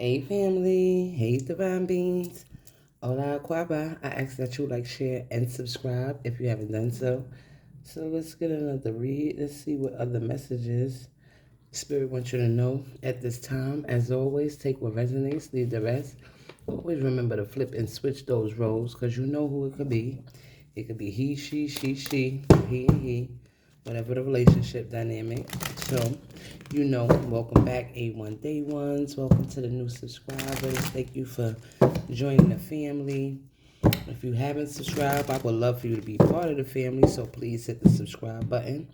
Hey family, hey divine beings. Hola Quaba. I ask that you like, share, and subscribe if you haven't done so. So let's get another read. Let's see what other messages Spirit wants you to know at this time. As always, take what resonates, leave the rest. Always remember to flip and switch those roles because you know who it could be. It could be he, she, he, and he, whatever the relationship dynamic. So, welcome back, A1 Day Ones. Welcome to the new subscribers. Thank you for joining the family. If you haven't subscribed, I would love for you to be part of the family, so please hit the subscribe button.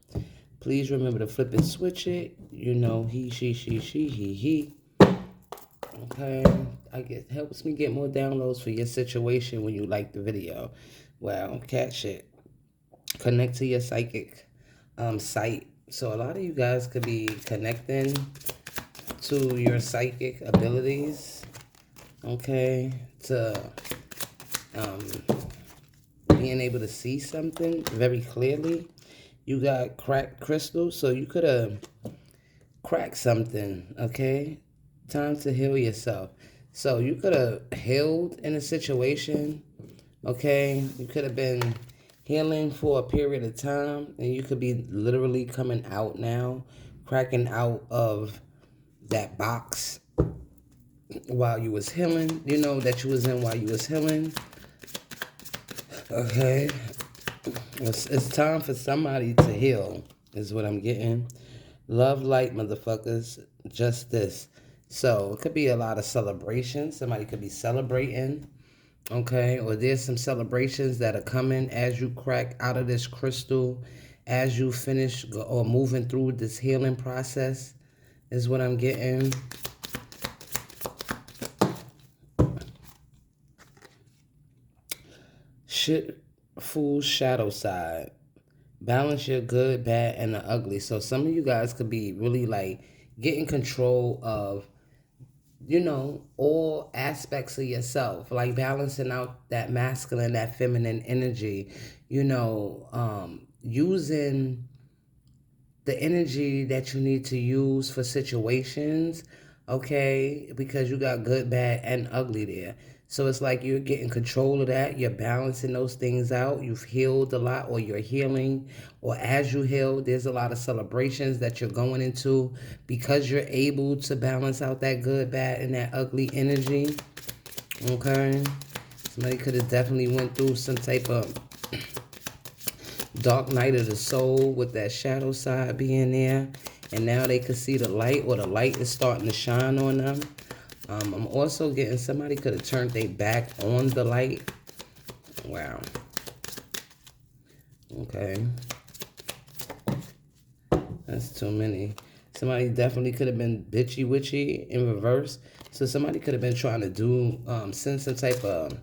Please remember to flip and switch it. You know, he, she, he. Okay, it helps me get more downloads for your situation when you like the video. Well, catch it. Connect to your psychic site. So a lot of you guys could be connecting to your psychic abilities. Okay, to being able to see something very clearly. You got cracked crystals, so you could have cracked something. Okay, time to heal yourself. So you could have healed in a situation. Okay, you could have been healing for a period of time, and you could be literally coming out now, cracking out of that box while you was healing, that you was in while you was healing. Okay, it's time for somebody to heal, is what I'm getting. Love, light, motherfuckers, just this. So it could be a lot of celebrations. Somebody could be celebrating. Okay, or there's some celebrations that are coming as you crack out of this crystal, as you finish or moving through this healing process, is what I'm getting. Shit, fool, shadow side. Balance your good, bad, and the ugly. So some of you guys could be really like getting control of all aspects of yourself, like balancing out that masculine, that feminine energy, using the energy that you need to use for situations, okay? Because you got good, bad, and ugly there. So it's like you're getting control of that. You're balancing those things out. You've healed a lot, or you're healing, or as you heal, there's a lot of celebrations that you're going into because you're able to balance out that good, bad, and that ugly energy, okay? Somebody could have definitely went through some type of dark night of the soul with that shadow side being there, and now they could see the light, or the light is starting to shine on them. I'm also getting somebody could have turned their back on the light. Wow. Okay, that's too many. Somebody definitely could have been bitchy witchy in reverse. So somebody could have been trying to do send some type of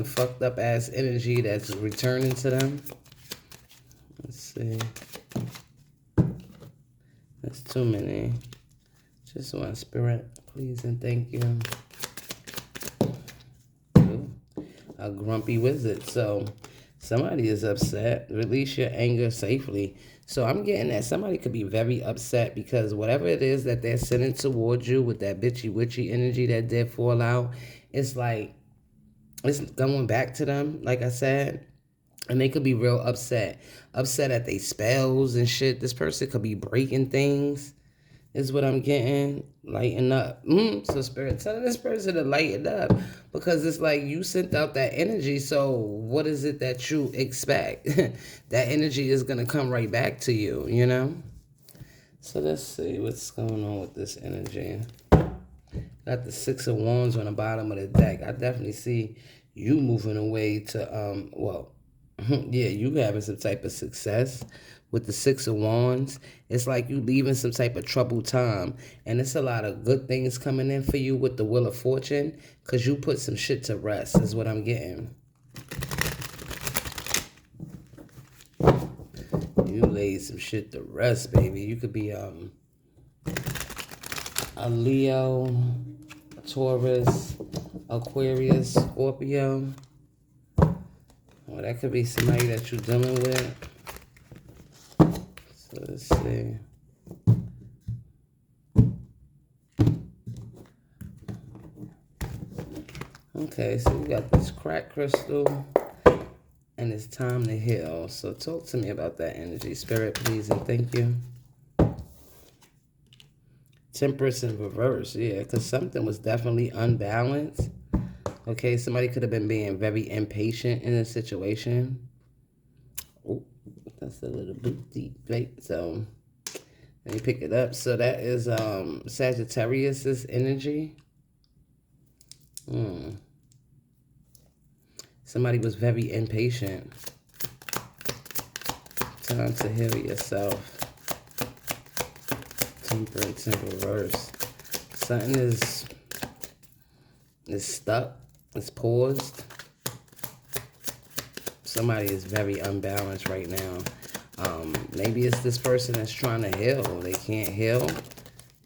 fucked up ass energy that's returning to them. Let's see. That's too many. Just one, Spirit, please and thank you. Ooh, a grumpy wizard. So somebody is upset. Release your anger safely. So I'm getting that somebody could be very upset because whatever it is that they're sending towards you with that bitchy witchy energy that did fall out, it's like it's going back to them, like I said. And they could be real upset at their spells and shit. This person could be breaking things, is what I'm getting. Lighten up. So Spirit telling this person to lighten up, because it's like you sent out that energy. So what is it that you expect? That energy is going to come right back to you, So let's see what's going on with this energy. Got the Six of Wands on the bottom of the deck. I definitely see you moving away to, yeah, you having some type of success with the Six of Wands. It's like you leaving some type of troubled time. And it's a lot of good things coming in for you with the Wheel of Fortune, because you put some shit to rest, is what I'm getting. You laid some shit to rest, baby. You could be a Leo, Taurus, Aquarius, Scorpio. Well, that could be somebody that you're dealing with. So let's see. Okay, so we got this crack crystal, and it's time to heal. So talk to me about that energy. Spirit, please, and thank you. Temperance in reverse, yeah, because something was definitely unbalanced. Okay, somebody could have been being very impatient in a situation. Oh, that's a little bit deep, right? So let me pick it up. So that is Sagittarius's energy. Somebody was very impatient. Time to heal yourself. Temperance in reverse. Something is stuck. It's paused. Somebody is very unbalanced right now. Maybe it's this person that's trying to heal. They can't heal.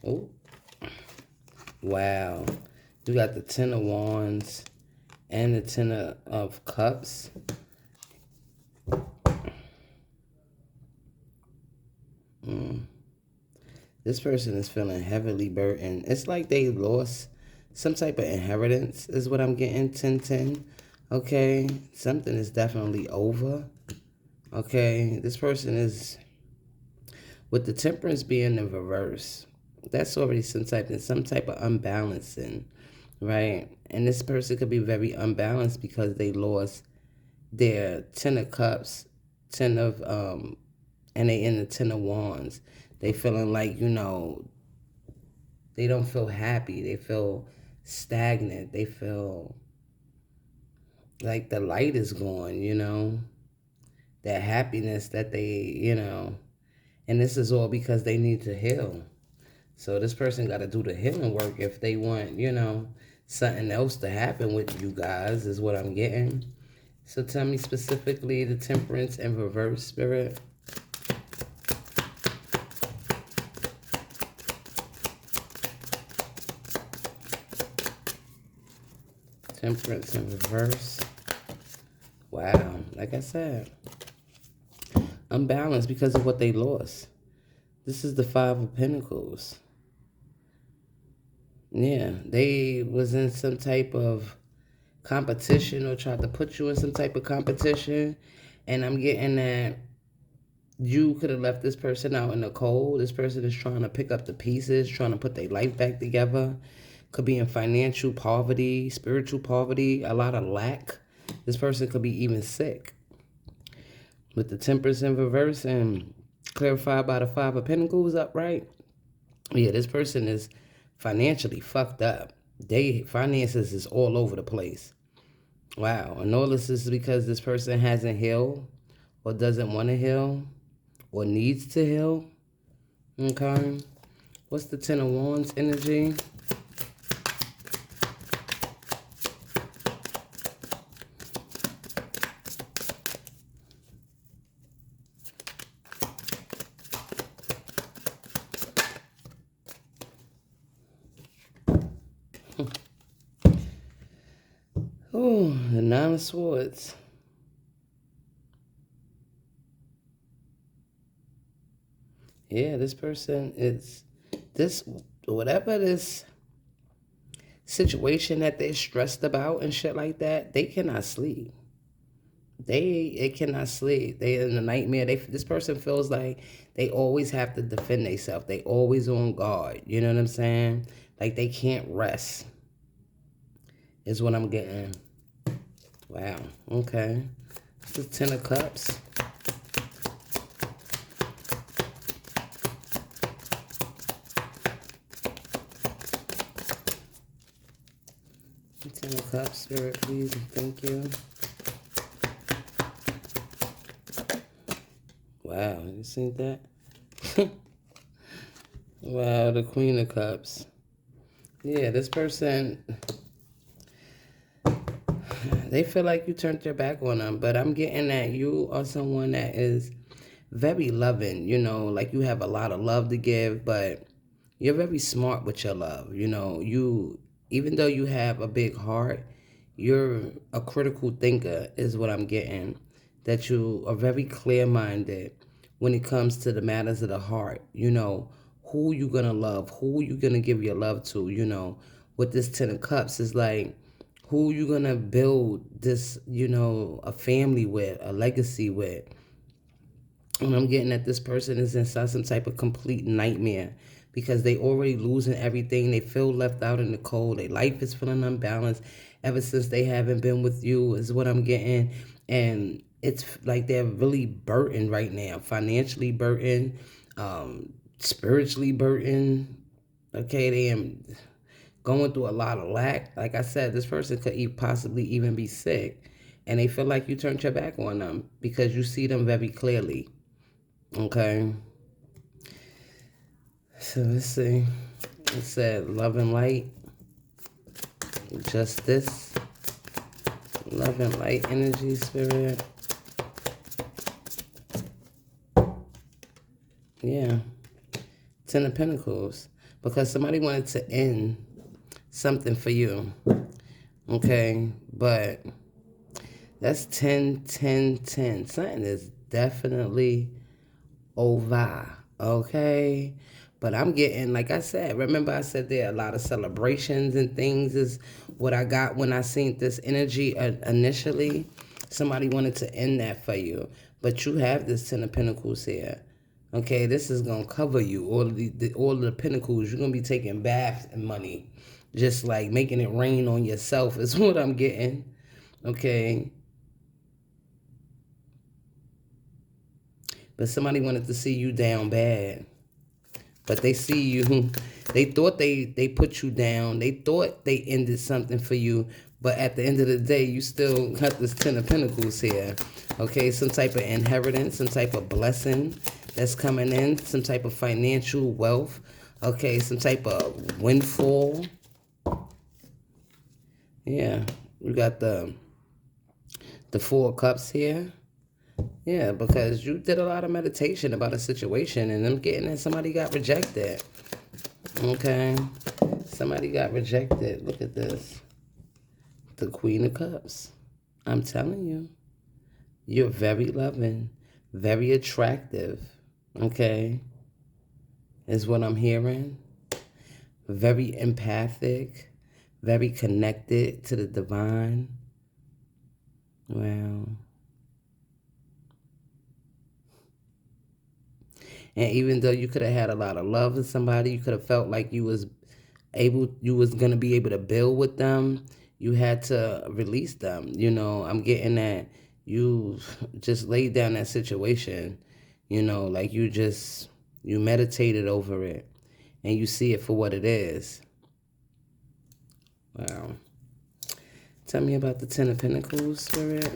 Oh, wow. You got the Ten of Wands and the Ten of Cups. This person is feeling heavily burdened. It's like they lost some type of inheritance is what I'm getting, 1010. Okay, something is definitely over. Okay, this person is, with the temperance being in reverse, that's already some type of unbalancing, right? And this person could be very unbalanced because they lost their Ten of Cups, Ten of and they in the Ten of Wands. They feeling like, they don't feel happy. They feel stagnant. They feel like the light is gone. That happiness that they. And this is all because they need to heal. So this person got to do the healing work if they want, something else to happen with you guys is what I'm getting. So tell me specifically the temperance and reverse, Spirit. Temperance and reverse. Wow. Like I said, unbalanced because of what they lost. This is the Five of Pentacles. Yeah, they was in some type of competition or tried to put you in some type of competition. And I'm getting that you could have left this person out in the cold. This person is trying to pick up the pieces, trying to put their life back together. Could be in financial poverty, spiritual poverty, a lot of lack. This person could be even sick. With the Temperance in reverse and clarified by the Five of Pentacles upright. Yeah, this person is financially fucked up. Finances is all over the place. Wow. And all this is because this person hasn't healed or doesn't want to heal or needs to heal. Okay. What's the Ten of Wands energy? Oh, the Nine of Swords. Yeah, this person is whatever this situation that they're stressed about and shit like that, they cannot sleep. They cannot sleep. They in a nightmare. This person feels like they always have to defend themselves. They always on guard. You know what I'm saying? Like they can't rest. Is what I'm getting. Wow. Okay. This is Ten of Cups. Ten of Cups, Spirit, please, and thank you. Wow, you seen that? Wow, the Queen of Cups. Yeah, this person, they feel like you turned your back on them, but I'm getting that you are someone that is very loving, like you have a lot of love to give, but you're very smart with your love. Even though you have a big heart, you're a critical thinker is what I'm getting. That you are very clear-minded when it comes to the matters of the heart. Who you gonna love, who you gonna give your love to. With this Ten of Cups is like, who you gonna build this, a family with, a legacy with. And I'm getting that this person is inside some type of complete nightmare because they already losing everything. They feel left out in the cold. Their life is feeling unbalanced ever since they haven't been with you, is what I'm getting. And it's like they're really burdened right now, financially burdened, spiritually burdened. Okay, they am going through a lot of lack. Like I said, this person could possibly even be sick, and they feel like you turned your back on them because you see them very clearly. Okay, so let's see. It said love and light, justice, love and light energy, spirit. Yeah, Ten of Pentacles, because somebody wanted to end something for you. Okay, but that's 10, 10, 10. Something is definitely over. Okay, but I'm getting, like I said, remember I said there are a lot of celebrations and things is what I got when I seen this energy initially. Somebody wanted to end that for you, but you have this Ten of Pentacles here. Okay, this is gonna cover you. All of the pentacles, you're gonna be taking baths and money, just like making it rain on yourself is what I'm getting. Okay, but somebody wanted to see you down bad. But they see you. They thought they put you down. They thought they ended something for you. But at the end of the day, you still got this Ten of Pentacles here. Okay, some type of inheritance, some type of blessing that's coming in, some type of financial wealth. Okay, some type of windfall. Yeah, we got the Four of Cups here. Yeah, because you did a lot of meditation about a situation, and I'm getting that somebody got rejected. Okay, somebody got rejected. Look at this. The Queen of Cups. I'm telling you, you're very loving, very attractive. Okay, is what I'm hearing. Very empathic, very connected to the divine. Wow. And even though you could have had a lot of love with somebody, you could have felt like you was gonna be able to build with them, you had to release them. I'm getting that you just laid down that situation, like you meditated over it and you see it for what it is. Wow. Tell me about the Ten of Pentacles, Spirit.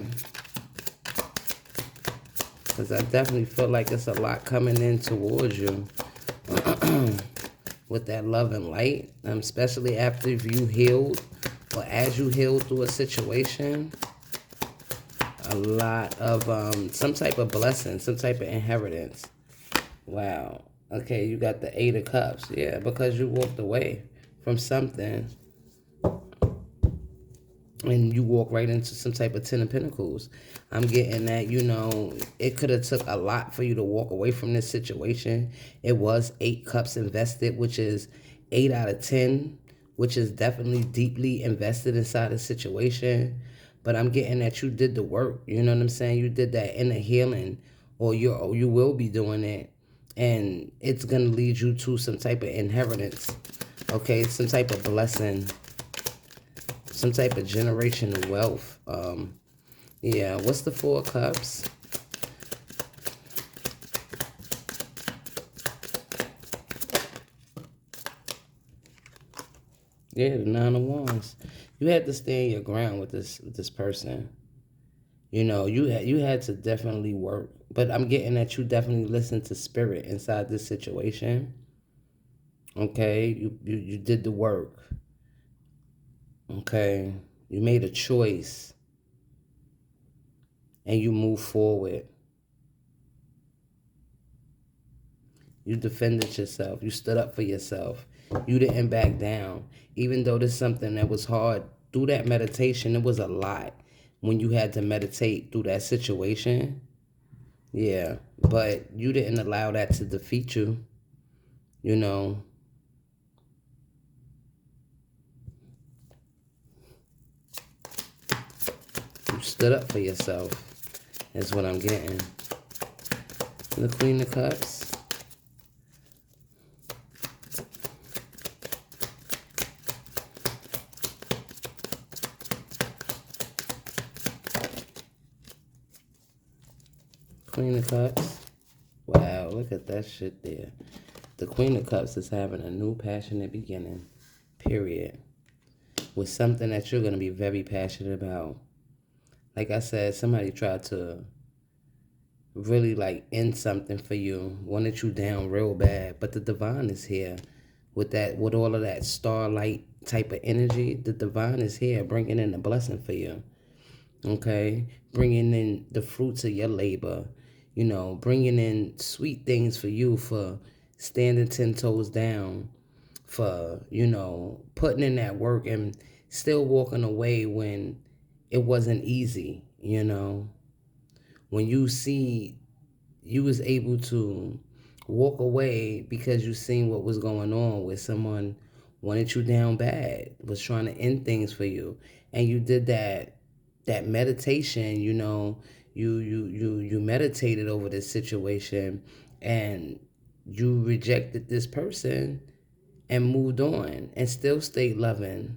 Because I definitely feel like it's a lot coming in towards you. With that love and light, especially after you healed or as you healed through a situation. A lot of some type of blessing, some type of inheritance. Wow. Okay, you got the Eight of Cups. Yeah, because you walked away from something and you walk right into some type of Ten of Pentacles. I'm getting that, it could have took a lot for you to walk away from this situation. It was 8 cups invested, which is 8 out of 10, which is definitely deeply invested inside the situation. But I'm getting that you did the work. You know what I'm saying? You did that inner healing, or you will be doing it. And it's going to lead you to some type of inheritance. Okay, some type of blessing. Some type of generational wealth. Yeah, what's the Four of Cups? Yeah, the Nine of Wands. You had to stand your ground with this person. You had to definitely work. But I'm getting that you definitely listened to spirit inside this situation. Okay, you did the work. Okay, you made a choice. And you move forward. You defended yourself. You stood up for yourself. You didn't back down. Even though this is something that was hard, through that meditation, it was a lot when you had to meditate through that situation. Yeah, but you didn't allow that to defeat you, you know. stood up for yourself, is what I'm getting. The Queen of Cups. Queen of Cups. Wow, look at that shit there. The Queen of Cups is having a new passionate beginning. Period. With something that you're going to be very passionate about. Like I said, somebody tried to really like end something for you, wanted you down real bad, but the divine is here with all of that starlight type of energy. The divine is here bringing in a blessing for you. Okay, bringing in the fruits of your labor, bringing in sweet things for you, for standing 10 toes down, for putting in that work and still walking away when it wasn't easy. When you see you was able to walk away because you seen what was going on, with someone wanted you down bad, was trying to end things for you, and you did that meditation. You meditated over this situation, and you rejected this person and moved on, and still stayed loving,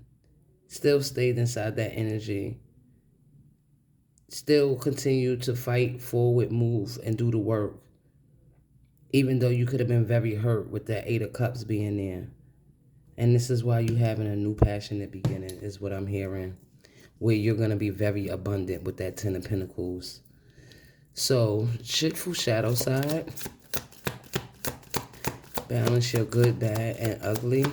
still stayed inside that energy, still continued to fight forward, move, and do the work, even though you could have been very hurt with that Eight of Cups being there. And this is why you having a new passionate beginning, is what I'm hearing, where you're going to be very abundant with that Ten of Pentacles. So, shitful shadow side. Balance your good, bad, and ugly.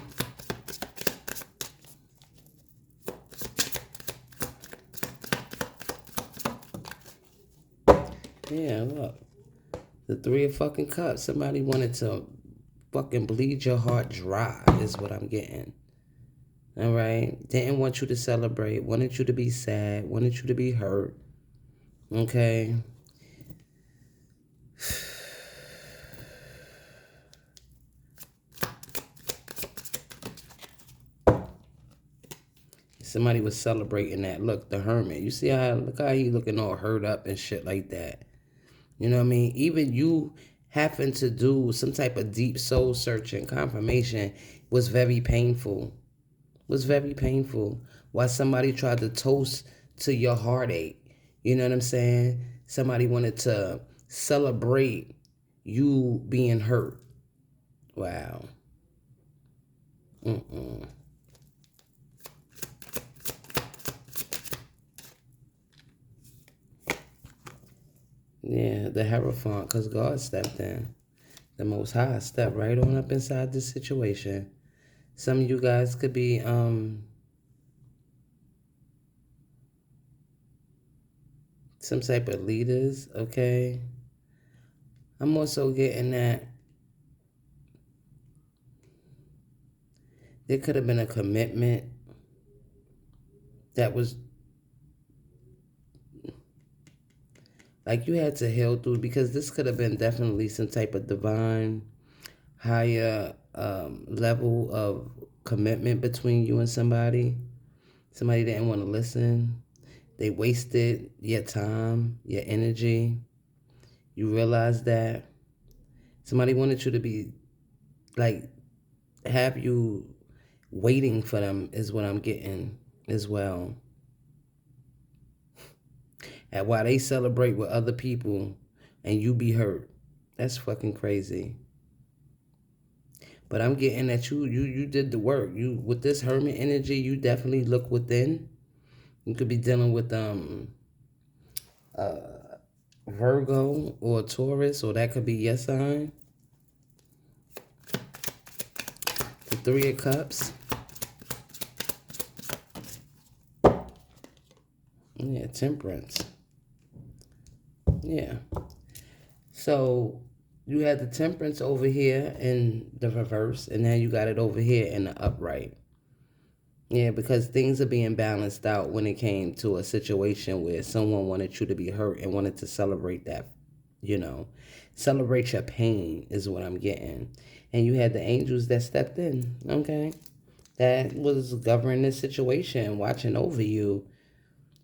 Yeah, look. The Three of fucking Cups. Somebody wanted to fucking bleed your heart dry, is what I'm getting. All right? Didn't want you to celebrate. Wanted you to be sad. Wanted you to be hurt. Okay? Somebody was celebrating that. Look, the Hermit. You see look how he looking all hurt up and shit like that. You know what I mean? Even you having to do some type of deep soul searching, confirmation, was very painful. Was very painful. While somebody tried to toast to your heartache. You know what I'm saying? Somebody wanted to celebrate you being hurt. Wow. Yeah, the Hierophant, because God stepped in. The Most High stepped right on up inside this situation. Some of you guys could be some type of leaders, okay? I'm also getting that there could have been a commitment that was like you had to heal through, because this could have been definitely some type of divine higher level of commitment between you and somebody. Somebody didn't want to listen. They wasted your time, your energy. You realize that. Somebody wanted you to be like, have you waiting for them, is what I'm getting as well. And while they celebrate with other people and you be hurt. That's fucking crazy. But I'm getting that you did the work. You, with this Hermit energy, you definitely look within. You could be dealing with Virgo or Taurus, or that could be your sign. The Three of Cups. Yeah, Temperance. Yeah. So you had the Temperance over here in the reverse, and now you got it over here in the upright. Yeah, because things are being balanced out when it came to a situation where someone wanted you to be hurt and wanted to celebrate that, celebrate your pain, is what I'm getting. And you had the angels that stepped in, okay? That was governing this situation, watching over you,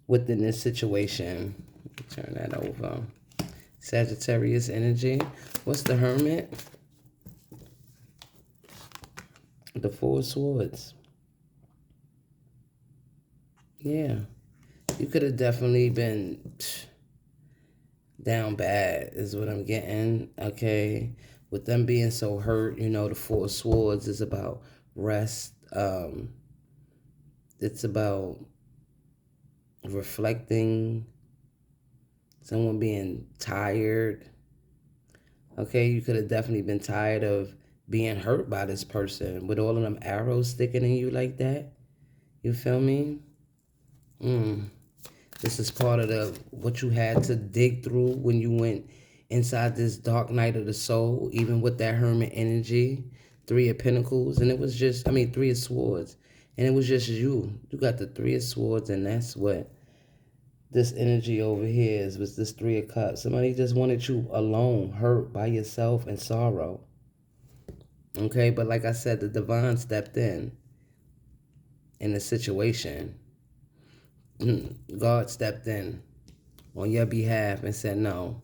within this situation. Turn that over. Sagittarius energy. What's the Hermit? The Four of Swords. Yeah. You could have definitely been down bad is what I'm getting. Okay. With them being so hurt, you know, the Four of Swords is about rest. It's about reflecting. Someone being tired. Okay, you could have definitely been tired of being hurt by this person with all of them arrows sticking in you like that. You feel me? This is part of what you had to dig through when you went inside this dark night of the soul, even with that Hermit energy. Three of Pentacles, and it was just, Three of Swords. And it was just you. You got the Three of Swords, and that's what this energy over here is, was this Three of Cups. Somebody just wanted you alone, hurt by yourself, and sorrow. Okay, but like I said, the divine stepped in the situation. God stepped in on your behalf and said no,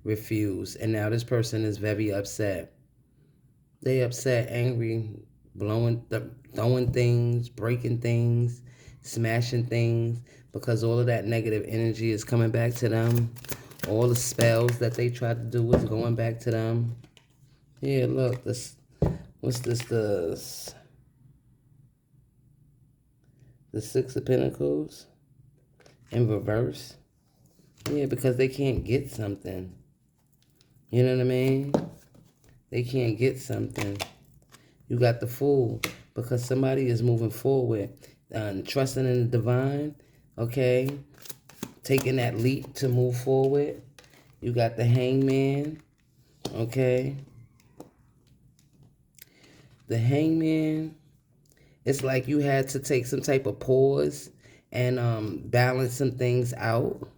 refuse. And now this person is very upset. They upset, angry, throwing things, breaking things, smashing things, because all of that negative energy is coming back to them. All the spells that they tried to do is going back to them. Yeah, look, this, what's this? The Six of Pentacles in reverse. Yeah, because they can't get something. You know what I mean? They can't get something. You got the Fool, because somebody is moving forward, trusting in the divine, okay? Taking that leap to move forward. You got the Hangman, okay? The Hangman, it's like you had to take some type of pause and balance some things out,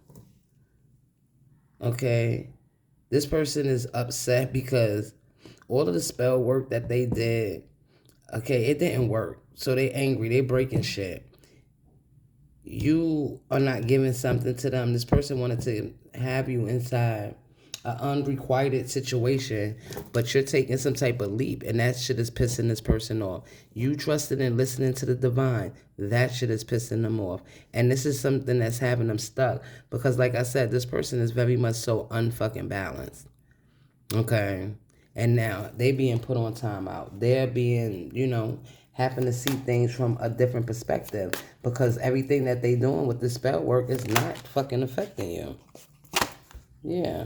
okay? This person is upset because all of the spell work that they did, okay, it didn't work. So they angry, they breaking shit. You are not giving something to them. This person wanted to have you inside an unrequited situation, but you're taking some type of leap, and that shit is pissing this person off. You trusted in listening to the divine. That shit is pissing them off. And this is something that's having them stuck, because like I said, this person is very much so unfucking balanced. Okay? And now they being put on timeout. They're being, having to see things from a different perspective, because everything that they doing with the spell work is not fucking affecting you. Yeah.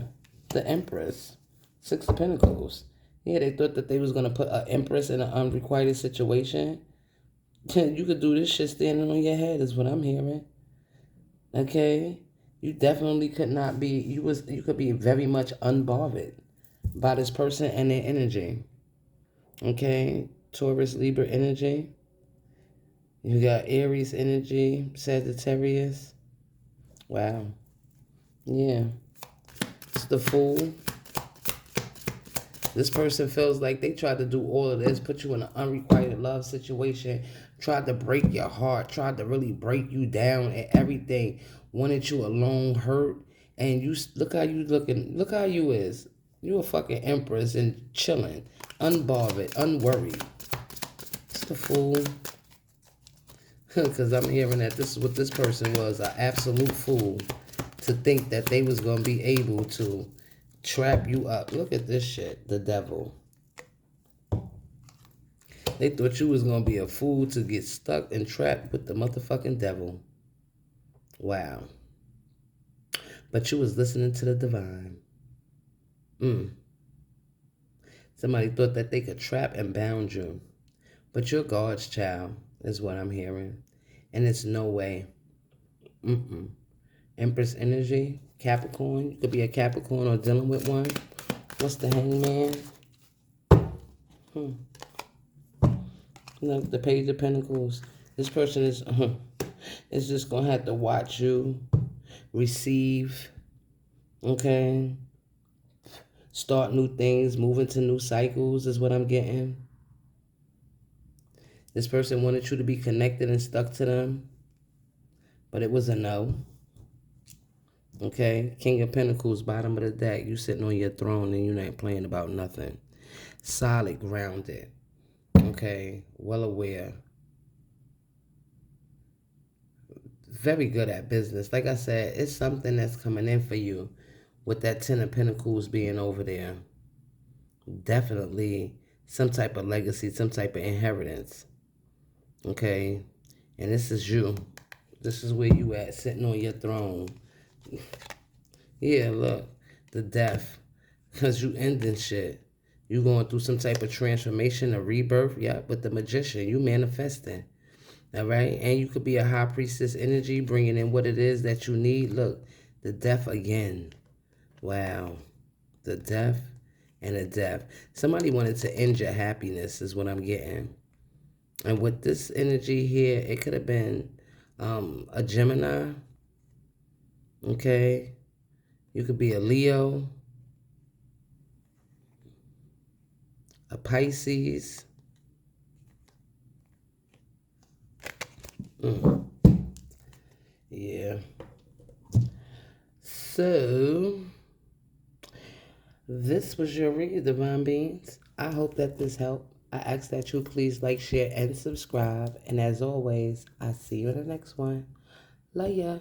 The Empress. Six of Pentacles. Yeah, they thought that they was going to put an Empress in an unrequited situation. You could do this shit standing on your head is what I'm hearing. Okay? You definitely could not be, you could be very much unbothered by this person and their energy. Okay? Taurus, Libra energy. You got Aries energy, Sagittarius. Wow. Yeah. It's the Fool. This person feels like they tried to do all of this, put you in an unrequited love situation, tried to break your heart, tried to really break you down and everything, wanted you alone, hurt, and you look how you looking, look how you is. You a fucking Empress and chilling, unbothered, unworried. It's the Fool. Because I'm hearing that this is what this person was, an absolute fool, to think that they was going to be able to trap you up. Look at this shit, the Devil. They thought you was going to be a fool to get stuck and trapped with the motherfucking devil. Wow. But you was listening to the divine. Somebody thought that they could trap and bound you. But you're God's child, is what I'm hearing. And it's no way. Empress energy, Capricorn. You could be a Capricorn or dealing with one. What's the Hangman? Look, the Page of Pentacles. This person is just going to have to watch you receive, okay? Start new things, move into new cycles is what I'm getting. This person wanted you to be connected and stuck to them. but it was a no. Okay, King of Pentacles, bottom of the deck. You sitting on your throne and you not playing about nothing. Solid, grounded. Okay, well aware. Very good at business. Like I said, it's something that's coming in for you with that Ten of Pentacles being over there. Definitely some type of legacy, some type of inheritance. Okay, and this is you. This is where you at, sitting on your throne. Yeah, look, the death. Because you ending shit. You going through some type of transformation, a rebirth. Yeah, with the magician. You manifesting. All right? And you could be a high priestess energy, bringing in what it is that you need. Look, the death again. Wow. The death and the death. Somebody wanted to end your happiness is what I'm getting. And with this energy here, it could have been a Gemini. Okay? You could be a Leo, a Pisces. Yeah. So, this was your read, Divine Beings. I hope that this helped. I ask that you please like, share, and subscribe. And as always, I see you in the next one. Love ya.